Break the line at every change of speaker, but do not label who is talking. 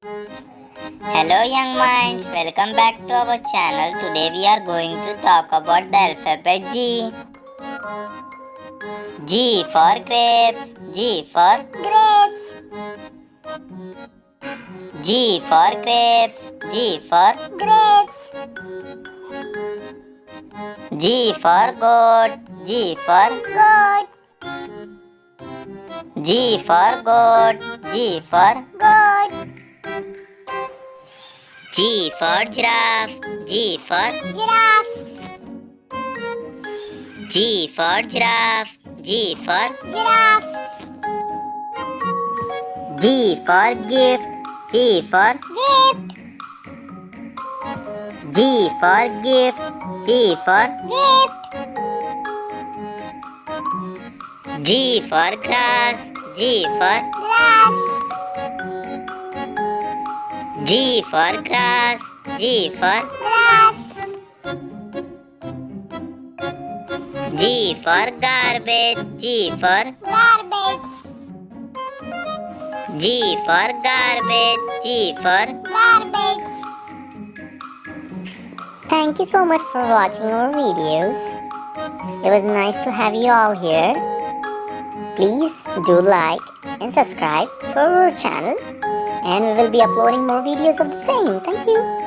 Hello young minds, welcome back to our channel. Today we are going to talk about the alphabet G. G for grapes. G for grapes. G for grapes. G for grapes. G for goat. G for goat. G for goat. G for goat. G for giraffe. G for giraffe. G for giraffe. G for giraffe. G for gift. G for gift. G for gift. G for gift. G for grass. G for grass. G for grass. G for grass. G for garbage. G for garbage. G for garbage. G for garbage. Thank you so much for watching our videos. It was nice to have you all here. Please do like and subscribe to our channel, and we will be uploading more videos of the same. Thank you.